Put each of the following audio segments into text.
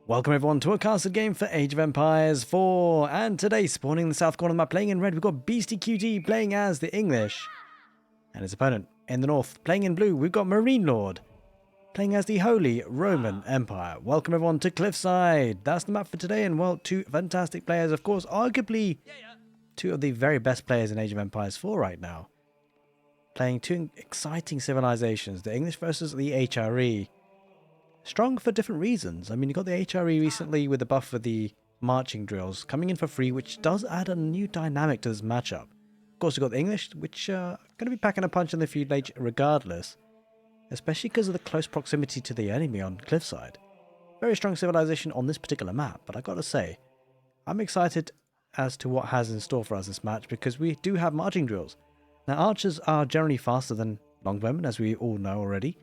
Welcome everyone to a casted game for Age of Empires 4, and today spawning in the south corner of the map playing in red we've got Beastyqt playing as the English, and his opponent in the north playing in blue we've got marinelord playing as the Holy Roman Empire. Welcome everyone to Cliffside. That's the map for today, and well, two fantastic players, of course, arguably two of the very best players in Age of Empires 4 right now, playing two exciting civilizations, the English versus the HRE. Strong for different reasons. I mean, you got the HRE recently with the buff for the marching drills coming in for free, which does add a new dynamic to this matchup. Of course, you got the English, which are going to be packing a punch in the feud age regardless, especially because of the close proximity to the enemy on Cliffside. Very strong civilization on this particular map, but I got to say, I'm excited as to what has in store for us this match because we do have marching drills. Now, archers are generally faster than longbowmen, as we all know already.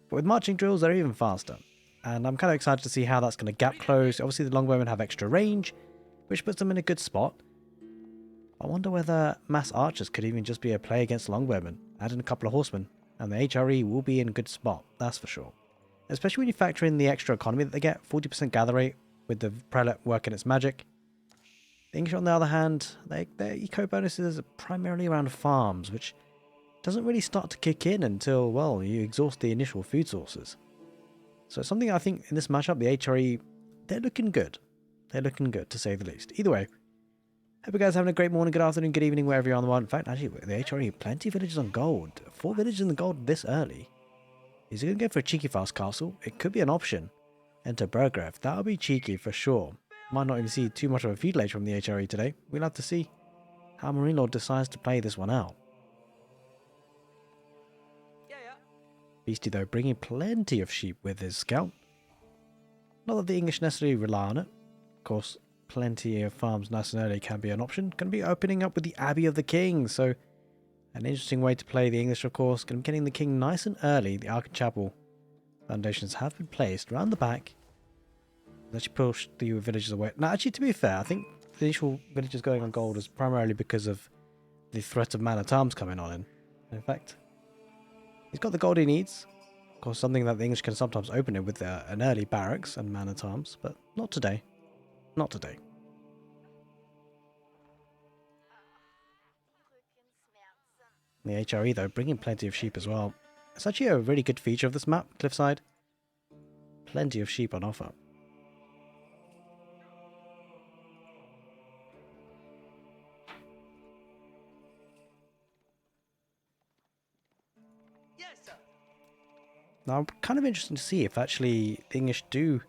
But with marching drills, they're even faster. And I'm kind of excited to see how that's going to gap close. Obviously, the longbowmen have extra range, which puts them in a good spot. I wonder whether mass archers could even just be a play against longbowmen. Add in a couple of horsemen, and the HRE will be in a good spot, that's for sure. Especially when you factor in the extra economy that they get, 40% gather rate with the prelate working its magic. The English, on the other hand, their eco bonuses are primarily around farms, which doesn't really start to kick in until, well, you exhaust the initial food sources. So something I think in this matchup, the HRE, they're looking good. They're looking good, to say the least. Either way, hope you guys are having a great morning, good afternoon, good evening, wherever you're on the world. In fact, actually, the HRE, plenty of villages on gold. 4 villages in the gold this early. Is he going to go for a cheeky fast castle? It could be an option. Enter Burgrave. That'll be cheeky for sure. Might not even see too much of a feud later from the HRE today. We'll have to see how marinelord decides to play this one out. Beasty, though, bringing plenty of sheep with his scout. Not that the English necessarily rely on it. Of course, plenty of farms nice and early can be an option. Going to be opening up with the Abbey of the King, so an interesting way to play the English, of course. Going to be getting the King nice and early. The Ark and Chapel foundations have been placed around the back. Let's push the villages away. Now, actually, to be fair, I think the initial villages going on gold is primarily because of the threat of man-at-arms coming on in fact, he's got the gold he needs. Of course, something that the English can sometimes open it with an early barracks and man-at-arms, but not today. Not today. The HRE, though, bringing plenty of sheep as well. It's actually a really good feature of this map, Cliffside. Plenty of sheep on offer. Now, I'm kind of interested to see if actually the English do,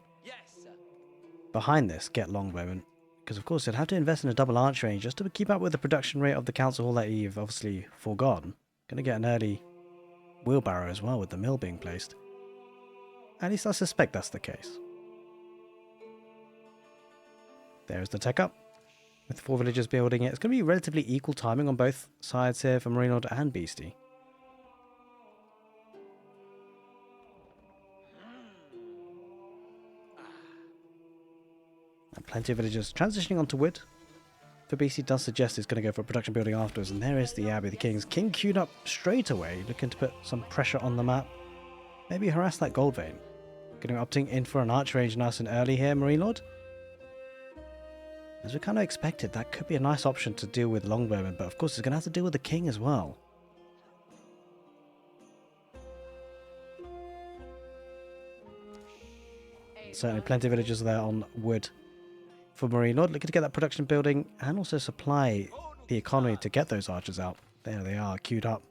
behind this, get longbowmen. Because, of course, they'd have to invest in a double arch range just to keep up with the production rate of the council hall that you've obviously foregone. Going to get an early wheelbarrow as well with the mill being placed. At least I suspect that's the case. There's the tech up, with 4 villagers building it. It's going to be relatively equal timing on both sides here for marinelord and Beasty. And plenty of villagers transitioning onto wood. For Beasty does suggest he's going to go for a production building afterwards, and there is the Abbey of the Kings. King queued up straight away, looking to put some pressure on the map. Maybe harass that gold vein. Opting in for an arch range nice and early here, marinelord. As we kind of expected, that could be a nice option to deal with longbowmen, but of course he's going to have to deal with the king as well. Certainly plenty of villagers there on wood for marinelord, looking to get that production building and also supply the economy to get those archers out. There they are, queued up.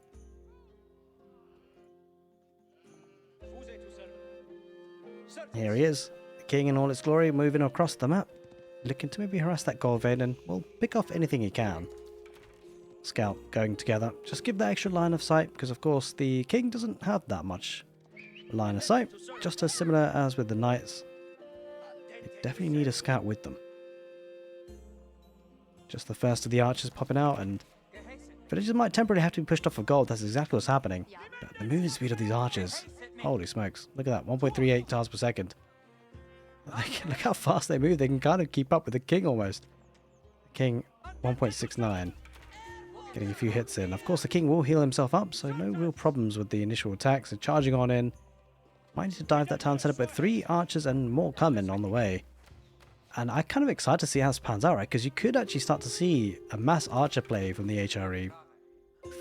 Here he is, the king in all its glory, moving across the map, looking to maybe harass that gold vein and, well, pick off anything he can. Scout going together, just give that extra line of sight, because of course the king doesn't have that much line of sight, just as similar as with the knights. They definitely need a scout with them. Just the first of the archers popping out, and villagers might temporarily have to be pushed off for gold. That's exactly what's happening. But the moving speed of these archers, holy smokes. Look at that, 1.38 tiles per second. Look how fast they move. They can kind of keep up with the king almost. The king, 1.69. Getting a few hits in. Of course, the king will heal himself up, so no real problems with the initial attacks. And charging on in. Might need to dive that town center, but 3 archers and more coming on the way. And I'm kind of excited to see how this pans out, right? Because you could actually start to see a mass archer play from the HRE.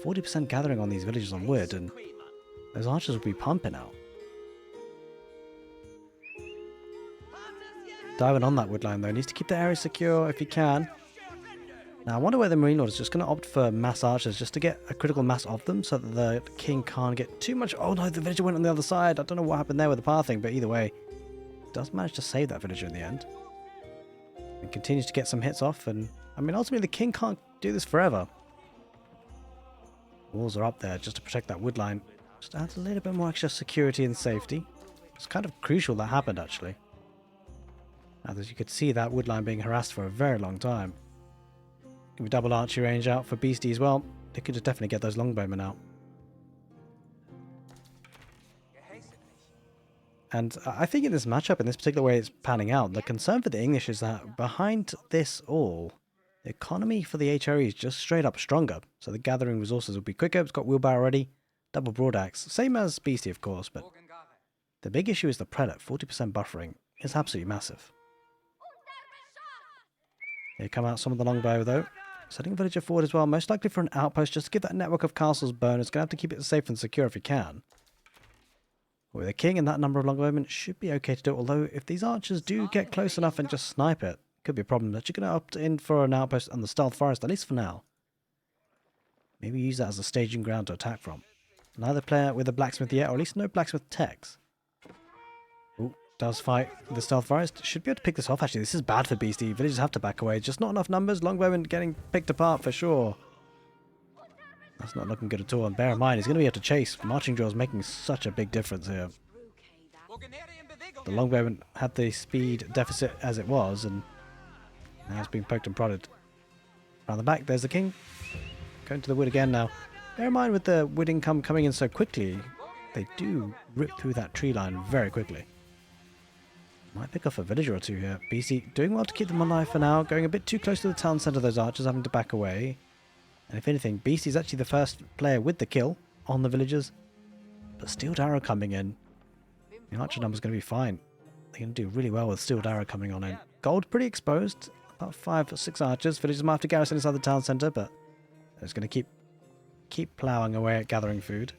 40% gathering on these villages on wood, and those archers will be pumping out. Diving on that wood line though, needs to keep the area secure if he can. Now I wonder whether the Marinelord is just going to opt for mass archers just to get a critical mass of them so that the king can't get too much. Oh no, the villager went on the other side. I don't know what happened there with the pathing, but either way, does manage to save that villager in the end. And continues to get some hits off, and I mean ultimately the king can't do this forever. Walls are up there just to protect that wood line. Just adds a little bit more extra security and safety. It's kind of crucial that happened actually. Now as you could see, that wood line being harassed for a very long time. Give a double archery range out for Beastie as well. They could just definitely get those longbowmen out. And I think in this matchup, in this particular way it's panning out, the concern for the English is that behind this all, the economy for the HRE is just straight up stronger. So the gathering resources will be quicker. It's got wheelbarrow ready, double broadaxe, same as Beastie of course, but the big issue is the prelate. 40% buffering is absolutely massive. Here come out some of the longbow though. Setting a villager forward as well, most likely for an outpost, just to give that network of castles bonus. Gonna have to keep it safe and secure if you can. With a king and that number of longbowmen, should be okay to do it. Although if these archers do get close enough and just snipe it, could be a problem. But you're gonna opt in for an outpost on the stealth forest, at least for now. Maybe use that as a staging ground to attack from. Neither player with a blacksmith yet, or at least no blacksmith techs. Ooh, does fight the stealth forest. Should be able to pick this off actually. This is bad for Beastie. Villagers have to back away. Just not enough numbers. Longbowmen getting picked apart for sure. That's not looking good at all. And bear in mind, he's going to be able to chase. Marching drills making such a big difference here. The longbowman had the speed deficit as it was, and now it's being poked and prodded. Around the back, there's the king. Going to the wood again now. Bear in mind with the wood income coming in so quickly, they do rip through that tree line very quickly. Might pick off a villager or two here. BC doing well to keep them alive for now. Going a bit too close to the town centre, those archers having to back away. And if anything, BC is actually the first player with the kill on the villagers. But Steeled Arrow coming in. The archer number's going to be fine. They're going to do really well with Steeled Arrow coming on in. Gold pretty exposed. About 5 or 6 archers. Villagers might have to garrison inside the town centre, but they're just going to keep ploughing away at gathering food.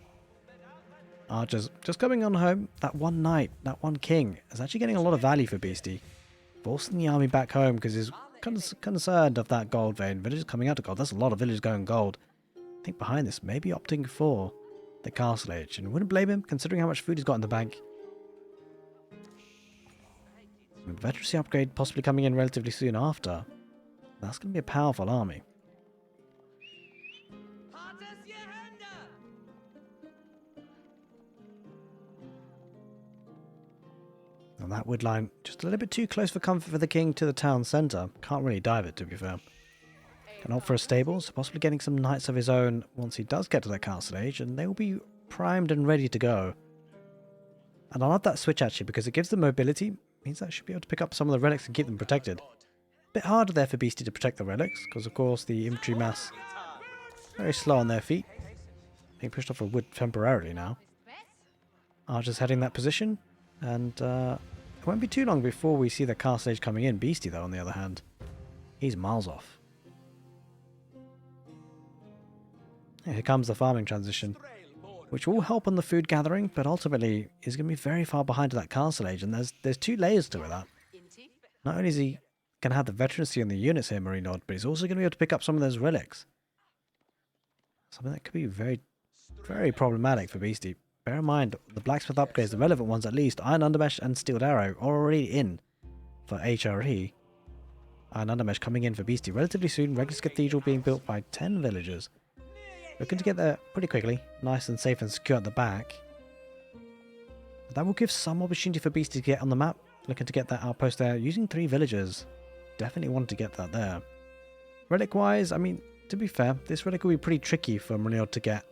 Archers just coming on home. That one knight, that one king is actually getting a lot of value for Beastie. Forcing the army back home because he's kind of concerned of that gold vein. Villagers coming out to gold. That's a lot of villagers going gold. I think behind this, maybe opting for the castle age. And wouldn't blame him considering how much food he's got in the bank. Veterancy upgrade possibly coming in relatively soon after. That's going to be a powerful army. And that wood line, just a little bit too close for comfort for the king to the town centre. Can't really dive it, to be fair. Can opt for a stable, so possibly getting some knights of his own once he does get to that castle age, and they will be primed and ready to go. And I love that switch actually, because it gives them mobility. Means that I should be able to pick up some of the relics and keep them protected. Bit harder there for Beastie to protect the relics, because of course the infantry mass very slow on their feet. Being pushed off a wood temporarily now. Archers heading that position, and it won't be too long before we see the castle age coming in. Beastie though, on the other hand, he's miles off. Here comes the farming transition, which will help on the food gathering, but ultimately is going to be very far behind to that castle age, and there's 2 layers to it. That not only is he going to have the veterancy on the units here, Marinelord, but he's also going to be able to pick up some of those relics. Something that could be very, very problematic for Beastie. Bear in mind, the blacksmith upgrades, the relevant ones at least, Iron Undermesh and Steeled Arrow, are already in for HRE. Iron Undermesh coming in for Beastie relatively soon. Regulus Cathedral being built by 10 villagers. Looking to get there pretty quickly, nice and safe and secure at the back. That will give some opportunity for Beastie to get on the map. Looking to get that outpost there, using 3 villagers. Definitely want to get that there. Relic-wise, I mean, to be fair, this relic will be pretty tricky for Marinelord to get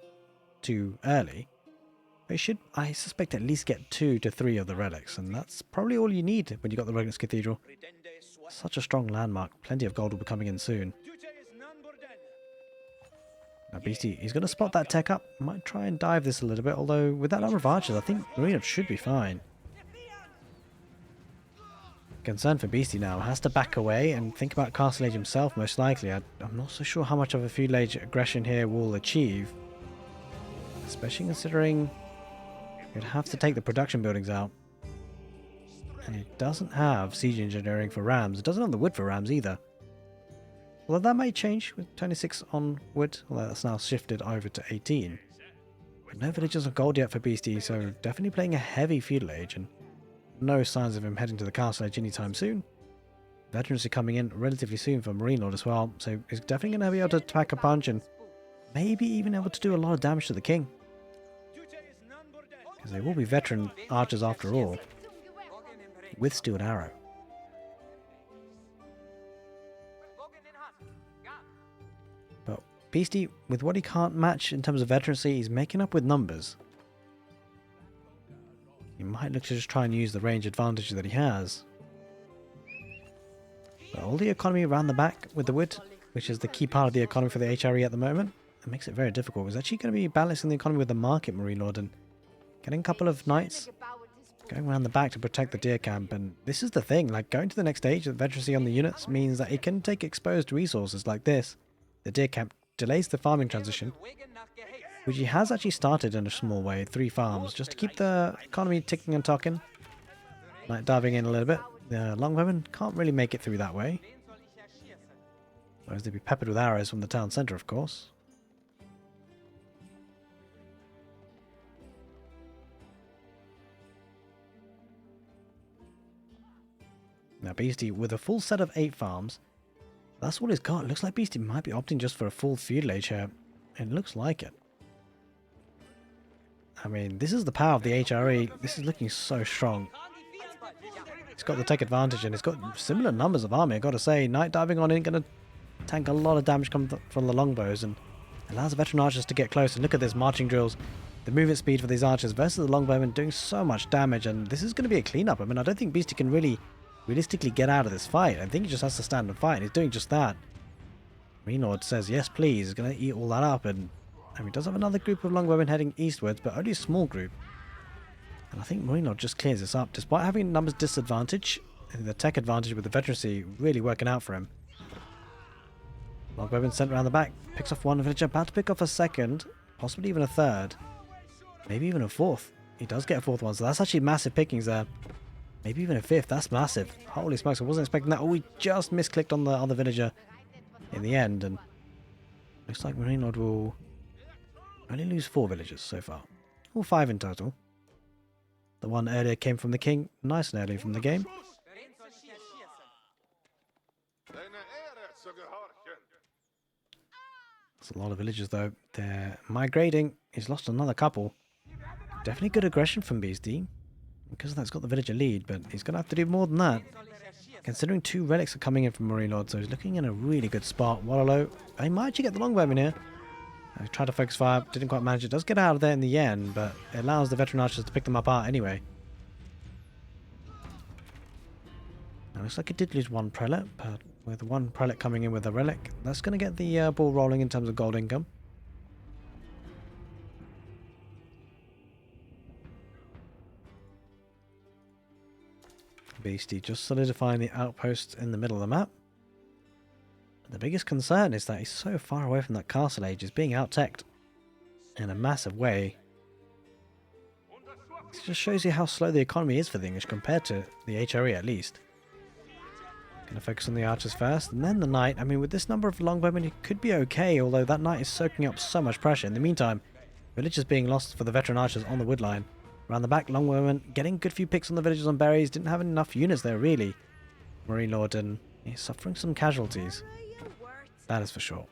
too early. But you should, I suspect, at least get 2 to 3 of the relics, and that's probably all you need when you got the Regulus Cathedral. Such a strong landmark. Plenty of gold will be coming in soon. Now Beastie, he's going to spot that tech up. Might try and dive this a little bit, although with that number of archers, I think marinelord should be fine. Concern for Beastie now, has to back away and think about Castle Age himself most likely. I'm not so sure how much of a feudal age aggression here will achieve. Especially considering he'd have to take the production buildings out. And it doesn't have siege engineering for rams. It doesn't have the wood for rams either. Although that may change with 26 on wood, although that's now shifted over to 18. But no villages on gold yet for Beastie, so definitely playing a heavy feudal age, and no signs of him heading to the castle age anytime soon. Veterancy coming in relatively soon for marinelord as well, so he's definitely going to be able to pack a punch and maybe even able to do a lot of damage to the king. Because they will be veteran archers after all, with steel and arrow. But Beastie, with what he can't match in terms of veterancy, he's making up with numbers. He might look to just try and use the range advantage that he has. But all the economy around the back with the wood, which is the key part of the economy for the HRE at the moment, it makes it very difficult. It's actually going to be balancing the economy with the market marinelord and getting a couple of knights going around the back to protect the deer camp. And this is the thing, like going to the next stage, the veterancy on the units means that it can take exposed resources like this. The deer camp delays the farming transition, which he has actually started in a small way, 3 farms, just to keep the economy ticking and talking. Like diving in a little bit. The longbowmen can't really make it through that way. Whereas they'd be peppered with arrows from the town centre, of course. Now Beastie, with a full set of 8 farms, that's what he's got. It looks like Beastie might be opting just for a full feudal age here. It looks like it. I mean, this is the power of the HRE. This is looking so strong. It's got the tech advantage and it's got similar numbers of army. I've got to say, night diving on in going to tank a lot of damage coming from the longbows and allows the veteran archers to get close. And look at this, marching drills. The movement speed for these archers versus the longbowmen doing so much damage. And this is going to be a cleanup. I mean, I don't think Beastie can really realistically get out of this fight. I think he just has to stand and fight. And he's doing just that. marinelord says, yes, please. He's going to eat all that up. And I mean, he does have another group of longbowmen heading eastwards, but only a small group. And I think marinelord just clears this up. Despite having a numbers disadvantage, I think the tech advantage with the veterancy really working out for him. Longbowman sent around the back. Picks off one villager. About to pick off a second. Possibly even a third. Maybe even a fourth. He does get a fourth one, so that's actually massive pickings there. Maybe even a fifth. That's massive. Holy smokes, I wasn't expecting that. Oh, we just misclicked on the other villager in the end. And looks like marinelord will only lose 4 villagers so far. Or 5 in total. The one earlier came from the king, nice and early from the game. That's a lot of villagers though. They're migrating. He's lost another couple. Definitely good aggression from Beastie. Because that's got the villager lead, but he's going to have to do more than that. Considering 2 relics are coming in from marinelord, so he's looking in a really good spot. Wallow. He might actually get the longbowman here. I tried to focus fire, didn't quite manage it. Does get out of there in the end, but it allows the veteran archers to pick them apart anyway. Now, looks like it did lose 1 prelate, but with 1 prelate coming in with a relic, that's going to get the ball rolling in terms of gold income. Beastie just solidifying the outpost in the middle of the map. The biggest concern is that he's so far away from that castle age. He's being out-teched in a massive way. It just shows you how slow the economy is for the English compared to the HRE at least. Gonna focus on the archers first and then the knight. I mean, with this number of longbowmen it could be okay, although that knight is soaking up so much pressure. In the meantime, villagers being lost for the veteran archers on the wood line. Around the back, longbowmen getting a good few picks on the villagers on berries. Didn't have enough units there really. marinelord, and he's suffering some casualties. That is for sure.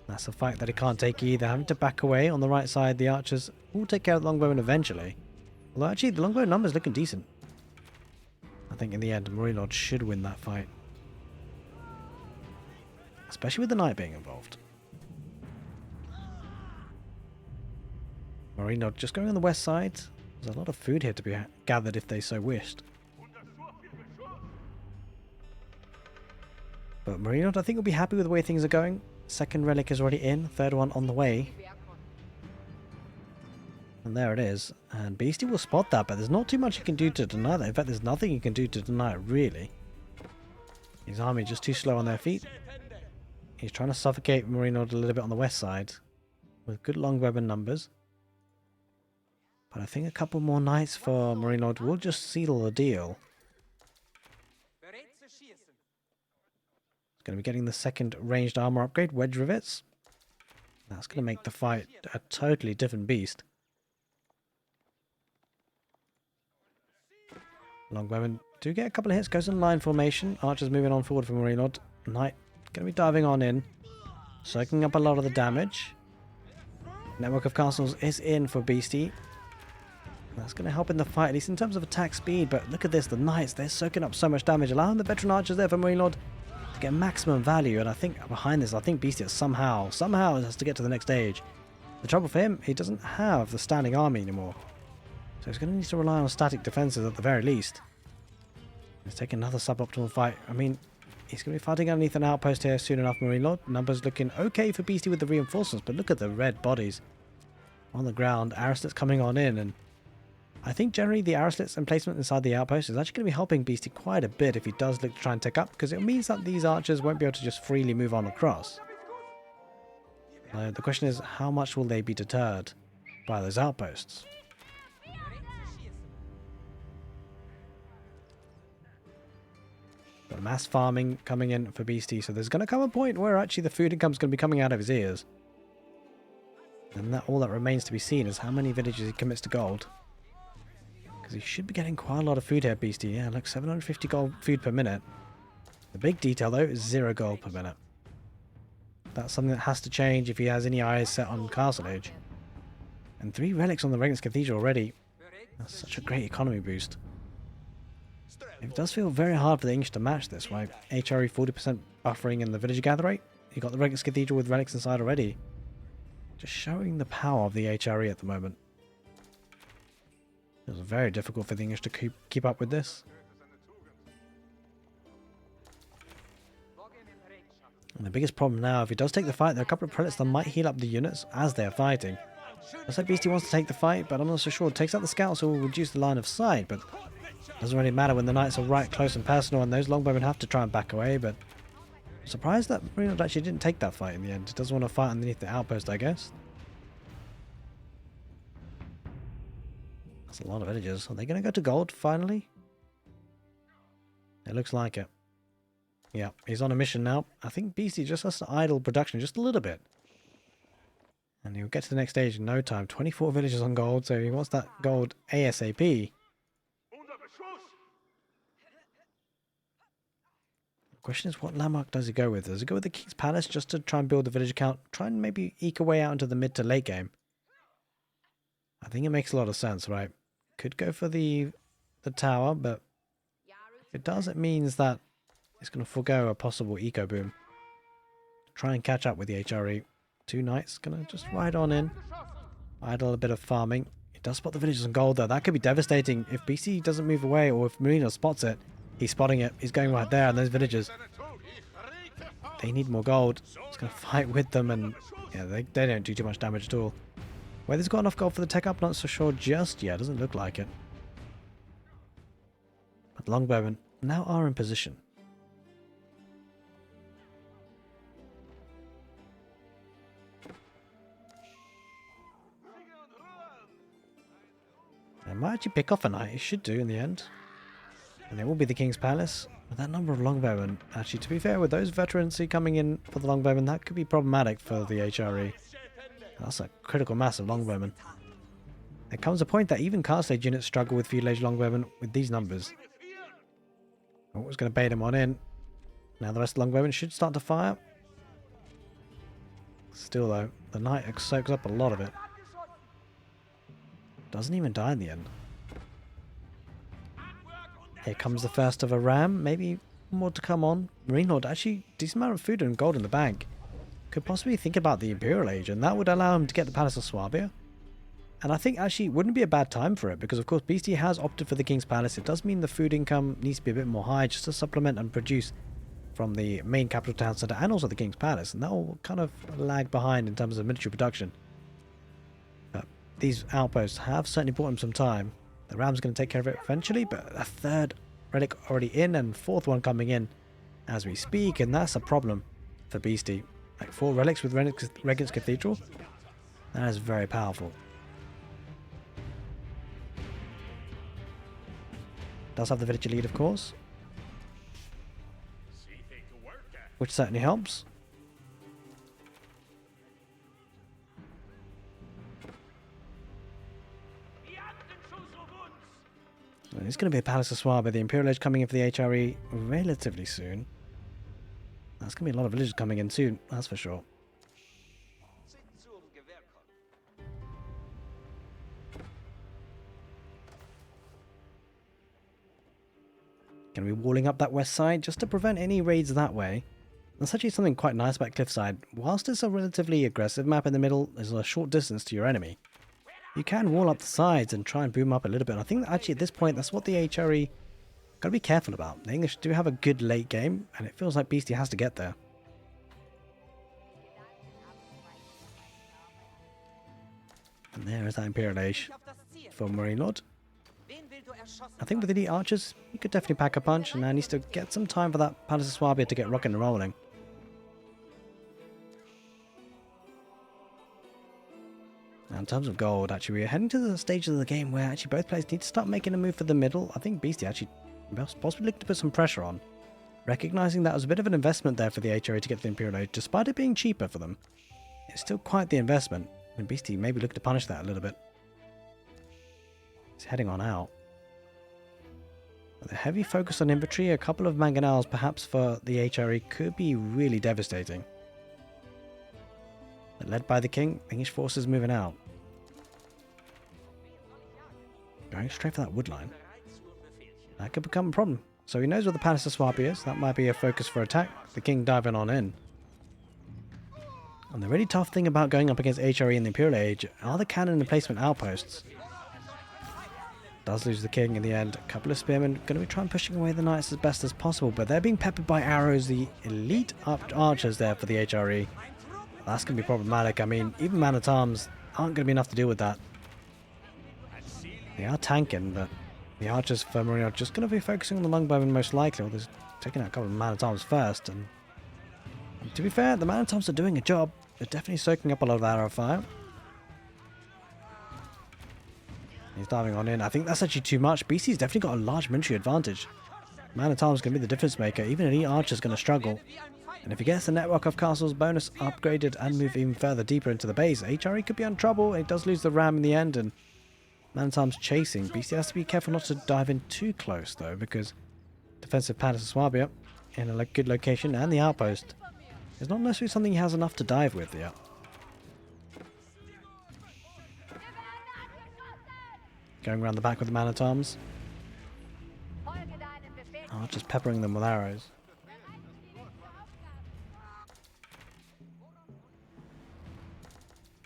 That's a fight that he can't take either. Having to back away on the right side. The archers will take care of the longbowmen eventually. Although actually the longbow number is looking decent. I think in the end marinelord should win that fight. Especially with the knight being involved. marinelord just going on the west side. There's a lot of food here to be gathered if they so wished. But marinelord I think will be happy with the way things are going. Second relic is already in. Third one on the way. And there it is. And Beasty will spot that, but there's not too much he can do to deny that. In fact, there's nothing he can do to deny it, really. His army just too slow on their feet. He's trying to suffocate marinelord a little bit on the west side. With good longbowman numbers. But I think a couple more knights for marinelord will just seal the deal. He's going to be getting the second ranged armor upgrade, wedge rivets. That's going to make the fight a totally different beast. Longbowman do get a couple of hits, goes in line formation. Archers moving on forward for marinelord. Knight going to be diving on in, soaking up a lot of the damage. Network of castles is in for Beasty. That's going to help in the fight, at least in terms of attack speed. But look at this, the knights, they're soaking up so much damage, allowing the veteran archers there for marinelord to get maximum value. And I think behind this, I think Beasty somehow has to get to the next stage. The trouble for him, he doesn't have the standing army anymore. So he's going to need to rely on static defenses at the very least. Let's take another suboptimal fight. I mean, he's going to be fighting underneath an outpost here soon enough, marinelord. Numbers looking okay for Beasty with the reinforcements, but look at the red bodies on the ground. Arrow-slits coming on in, and I think generally the arrow-slits and placement inside the outpost is actually going to be helping Beasty quite a bit if he does look to try and take up, because it means that these archers won't be able to just freely move on across. The question is, how much will they be deterred by those outposts? Got mass farming coming in for Beasty, so there's going to come a point where actually the food income is going to be coming out of his ears. And all that remains to be seen is how many villages he commits to gold. Because he should be getting quite a lot of food here, Beasty. Yeah, look, 750 gold food per minute. The big detail, though, is 0 gold per minute. That's something that has to change if he has any eyes set on Castle Age. And 3 relics on the Regnant's Cathedral already. That's such a great economy boost. It does feel very hard for the English to match this, right? HRE 40% buffering in the villager gather rate. You got the Regnant's Cathedral with relics inside already. Just showing the power of the HRE at the moment. It was very difficult for the English to keep up with this. And the biggest problem now, if he does take the fight, there are a couple of prelates that might heal up the units as they are fighting. Looks like Beasty wants to take the fight, but I'm not so sure. Takes out the scouts, who will reduce the line of sight, but doesn't really matter when the knights are right close and personal, and those longbowmen have to try and back away. But I'm surprised that marinelord actually didn't take that fight in the end. He doesn't want to fight underneath the outpost, I guess. That's a lot of villagers. Are they going to go to gold finally? It looks like it. Yeah, he's on a mission now. I think Beasty just has to idle production just a little bit. And he'll get to the next stage in no time. 24 villagers on gold, so he wants that gold ASAP. The question is, what landmark does he go with? Does he go with the King's Palace just to try and build the villager count? Try and maybe eke a way out into the mid to late game? I think it makes a lot of sense, right? Could go for the tower, but if it does, it means that it's going to forego a possible eco boom. Try and catch up with the HRE. 2 knights going to just ride on in. Idle a bit of farming. It does spot the villagers on gold, though. That could be devastating. If BC doesn't move away, or if marinelord spots it, he's spotting it. He's going right there, and those villagers, they need more gold. He's going to fight with them, and yeah, they don't do too much damage at all. Whether he's got enough gold for the tech up, not so sure just yet. Doesn't look like it. But longbowmen now are in position. It might actually pick off a knight. It should do in the end. And it will be the King's Palace. With that number of longbowmen, actually, to be fair, with those veterans coming in for the longbowmen, that could be problematic for the HRE. That's a critical mass of longbowmen. There comes a point that even Castle Age units struggle with feudal age longbowmen with these numbers. Oh, was going to bait him on in. Now the rest of the longbowmen should start to fire. Still though, the knight soaks up a lot of it. Doesn't even die in the end. Here comes the first of a ram. Maybe more to come on. marinelord, actually, decent amount of food and gold in the bank. Could possibly think about the Imperial Age, and that would allow him to get the Palace of Swabia. And I think actually it wouldn't be a bad time for it, because of course Beasty has opted for the King's Palace. It does mean the food income needs to be a bit more high just to supplement and produce from the main capital town centre and also the King's Palace, and that will kind of lag behind in terms of military production. But these outposts have certainly bought him some time. The Ram's going to take care of it eventually, but a third relic already in and fourth one coming in as we speak, and that's a problem for Beastyqt. Like 4 relics with Regent's Cathedral, that is very powerful. Does have the villager lead, of course, which certainly helps. It's going to be a Palace of Swabia, the Imperial Age coming in for the HRE relatively soon. That's going to be a lot of villagers coming in soon, that's for sure. Going to be walling up that west side just to prevent any raids that way. That's actually something quite nice about Cliffside. Whilst it's a relatively aggressive map in the middle, there's a short distance to your enemy. You can wall up the sides and try and boom up a little bit. I think that actually at this point, that's what the HRE got to be careful about. The English do have a good late game, and it feels like Beastyqt has to get there. And there is that Imperial Age for marinelord. I think with elite archers, you could definitely pack a punch, and now needs to get some time for that Palace of Swabia to get rocking and rolling. Now in terms of gold, actually we're heading to the stage of the game where actually both players need to start making a move for the middle. I think Beastyqt actually possibly looking to put some pressure on, recognizing that was a bit of an investment there for the HRE to get the Imperial Age, despite it being cheaper for them. It's still quite the investment, and Beastyqt maybe looking to punish that a little bit. He's heading on out. With a heavy focus on infantry, a couple of mangonels perhaps for the HRE could be really devastating. But led by the king, English forces moving out. Going straight for that wood line. That could become a problem. So he knows where the Palace of Swabia is. That might be a focus for attack. The king diving on in. And the really tough thing about going up against HRE in the Imperial Age are the cannon emplacement outposts. Does lose the king in the end. A couple of spearmen going to be trying pushing away the knights as best as possible, but they're being peppered by arrows. The elite archers there for the HRE. That's going to be problematic. I mean, even man-at-arms aren't going to be enough to deal with that. They are tanking, but the archers for Marino are just going to be focusing on the longbowmen most likely. Or they're taking out a couple of man-at-arms first. And to be fair, the man-at-arms are doing a job. They're definitely soaking up a lot of arrow fire. He's diving on in. I think that's actually too much. BC's definitely got a large military advantage. Man-at-arms is going to be the difference maker. Even an elite archer is going to struggle. And if he gets the network of castles bonus upgraded and move even further deeper into the base, HRE could be in trouble. It does lose the ram in the end, and Man-at-arms chasing. BC has to be careful not to dive in too close though, because defensive Palace of Swabia in a good location, and the outpost is not necessarily something he has enough to dive with yet. Going around the back with the man-at-arms. Oh, just peppering them with arrows.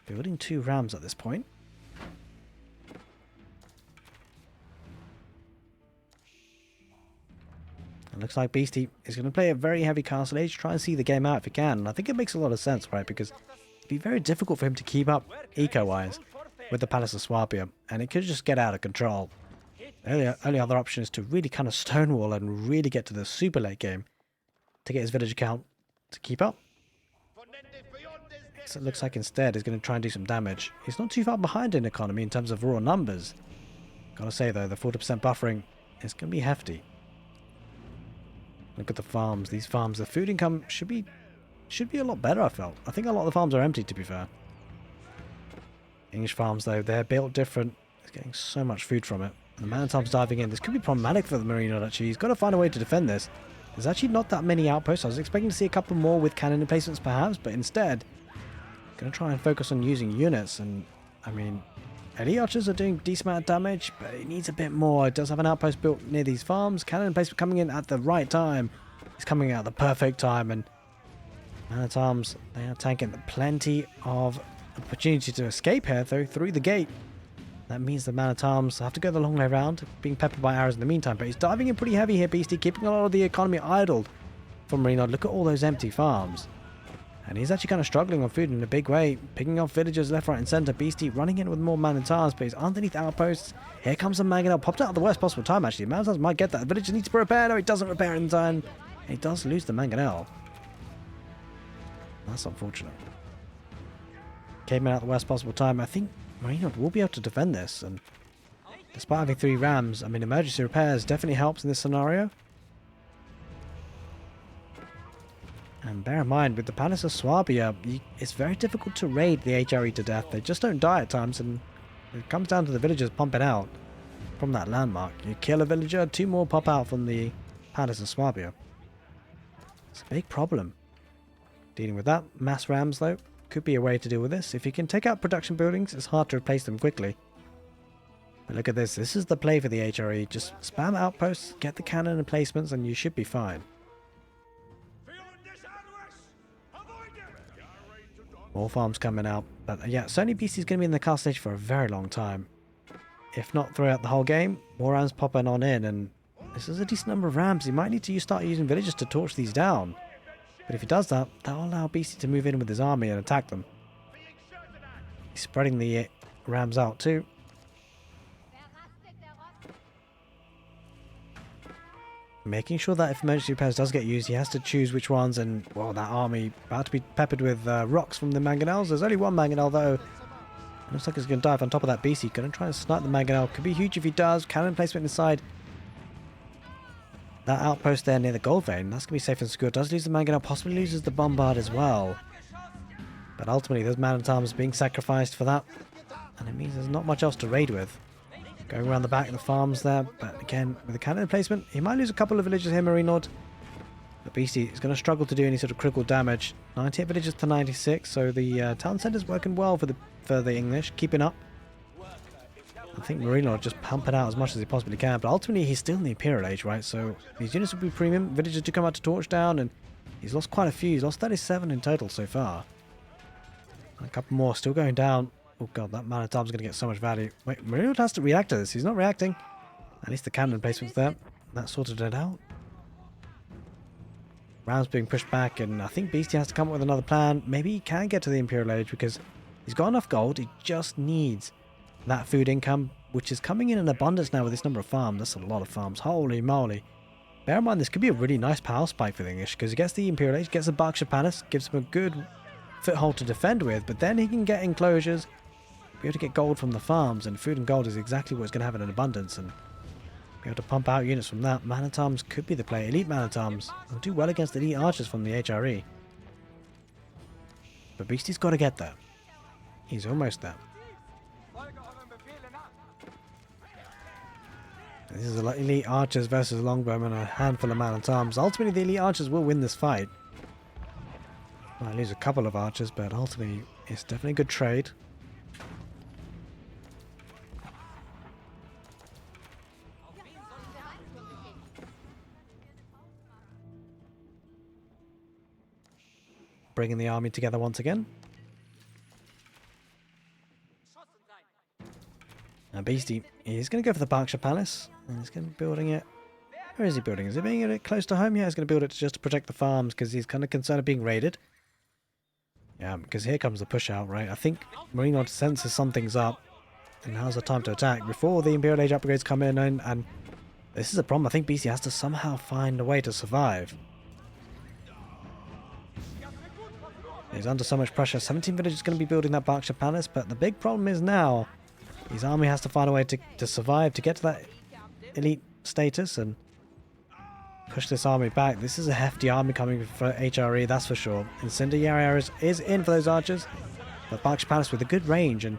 Building 2 rams at this point. It looks like Beastyqt is going to play a very heavy castle age, try and see the game out if he can. And I think it makes a lot of sense, right? Because it'd be very difficult for him to keep up eco-wise with the Palace of Swabia, and it could just get out of control. The only other option is to really kind of stonewall and really get to the super late game to get his village count to keep up. So it looks like instead he's going to try and do some damage. He's not too far behind in economy in terms of raw numbers. Gotta say though, the 40% buffering is going to be hefty. Look at the farms. These farms, the food income should be a lot better, I felt. I think a lot of the farms are empty, to be fair. English farms though, they're built different. He's getting so much food from it. And the man-at-arms diving in. This could be problematic for the marinelord actually. He's got to find a way to defend this. There's actually not that many outposts. I was expecting to see a couple more with cannon emplacements perhaps, but instead going to try and focus on using units. And I mean, elite archers are doing decent amount of damage, but it needs a bit more. It does have an outpost built near these farms. Cannon emplacement coming in at the right time. It's coming out at the perfect time, and man-at-arms, they are tanking plenty of opportunity to escape here though through the gate. That means the man-at-arms have to go the long way around, being peppered by arrows in the meantime. But he's diving in pretty heavy here, Beastyqt, keeping a lot of the economy idled from marinelord. Look at all those empty farms. And he's actually kind of struggling on food in a big way, picking off villagers left, right, and centre. Beastyqt running in with more man and tars, but he's underneath outposts. Here comes the mangonel, popped out at the worst possible time, actually. Man and tars might get that. The villager needs to repair. No, he doesn't repair in time. And he does lose the mangonel. That's unfortunate. Came in at the worst possible time. I think marinelord will be able to defend this. And despite having 3 rams, I mean, emergency repairs definitely helps in this scenario. And bear in mind, with the Palace of Swabia, it's very difficult to raid the HRE to death. They just don't die at times, and it comes down to the villagers pumping out from that landmark. You kill a villager, 2 more pop out from the Palace of Swabia. It's a big problem. Dealing with that. Mass rams, though, could be a way to deal with this. If you can take out production buildings, it's hard to replace them quickly. But look at this. This is the play for the HRE. Just spam outposts, get the cannon and placements, and you should be fine. More farms coming out. But yeah, certainly Beastyqt's going to be in the castle stage for a very long time. If not throughout the whole game, more rams popping on in. And this is a decent number of rams. He might need to start using villagers to torch these down. But if he does that, that'll allow Beastyqt to move in with his army and attack them. He's spreading the rams out too. Making sure that if emergency repairs does get used, he has to choose which ones, and, well, that army about to be peppered with rocks from the mangonels. There's only one mangonel, though. It looks like he's going to dive on top of that Beastyqt. Going to try and snipe the mangonel. Could be huge if he does. Cannon placement inside. That outpost there near the gold vein, that's going to be safe and secure. Does lose the mangonel, possibly loses the bombard as well. But ultimately, those man-at-arms being sacrificed for that. And it means there's not much else to raid with. Going around the back of the farms there, but again, with the cannon placement, he might lose a couple of villages here, marinelord. But Beastyqt is going to struggle to do any sort of critical damage. 98 villages to 96, so the town centre's working well for the English, keeping up. I think marinelord just pumping out as much as he possibly can, but ultimately he's still in the Imperial Age, right? So these units will be premium, villagers do come out to torch down, and he's lost quite a few. He's lost 37 in total so far. And a couple more still going down. Oh god, that man-at-arms is going to get so much value. Wait, marinelord has to react to this. He's not reacting. At least the cannon placement's there. That sorted it out. Rams being pushed back, and I think Beastyqt has to come up with another plan. Maybe he can get to the Imperial Age because he's got enough gold. He just needs that food income, which is coming in abundance now with this number of farms. That's a lot of farms. Holy moly. Bear in mind, this could be a really nice power spike for the English because he gets the Imperial Age, gets the Berkshire Palace, gives him a good foothold to defend with, but then he can get enclosures, be able to get gold from the farms, and food and gold is exactly what he's going to have in abundance, and be able to pump out units from that. Man-at-arms could be the play. Elite man-at-arms will do well against elite archers from the HRE. But Beastyqt's got to get there. He's almost there. This is elite archers versus longbowmen, a handful of man-at-arms. Ultimately, the elite archers will win this fight. Might lose a couple of archers, but ultimately, it's definitely a good trade. Bringing the army together once again. Now Beastyqt, he's going to go for the Berkshire Palace. And he's going to be building it. Where is he building? Is he being it close to home? Yeah, he's going to build it just to protect the farms because he's kind of concerned of being raided. Yeah, because here comes the push out, right? I think marinelord senses something's up. And now's the time to attack before the Imperial Age upgrades come in. And this is a problem. I think Beastyqt has to somehow find a way to survive. He's under so much pressure. 17 villages is going to be building that Berkshire Palace, but the big problem is now his army has to find a way to survive, to get to that elite status and push this army back. This is a hefty army coming for HRE, that's for sure. Incendiary is in for those archers, but Berkshire Palace with a good range, and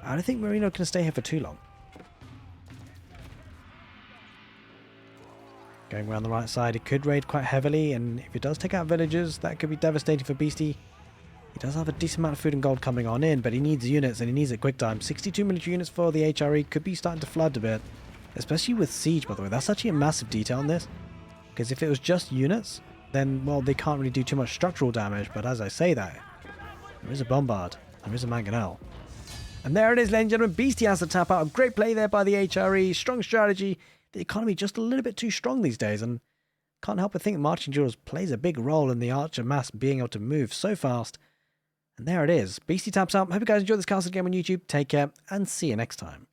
I don't think marinelord can stay here for too long. Going around the right side, he could raid quite heavily, and if he does take out villagers, that could be devastating for Beastyqt. He does have a decent amount of food and gold coming on in, but he needs units, and he needs it quick time. 62 military units for the HRE could be starting to flood a bit, especially with siege, by the way. That's actually a massive detail in this, because if it was just units, then, well, they can't really do too much structural damage, but as I say that, there is a bombard, there is a mangonel. And there it is, ladies and gentlemen. Beastyqt has to tap out. A great play there by the HRE. Strong strategy. The economy just a little bit too strong these days, and Can't help but think marching drills plays a big role in the archer mass being able to move so fast. And there it is. Beastie taps up. Hope you guys enjoyed this castle game on YouTube. Take care and see you next time.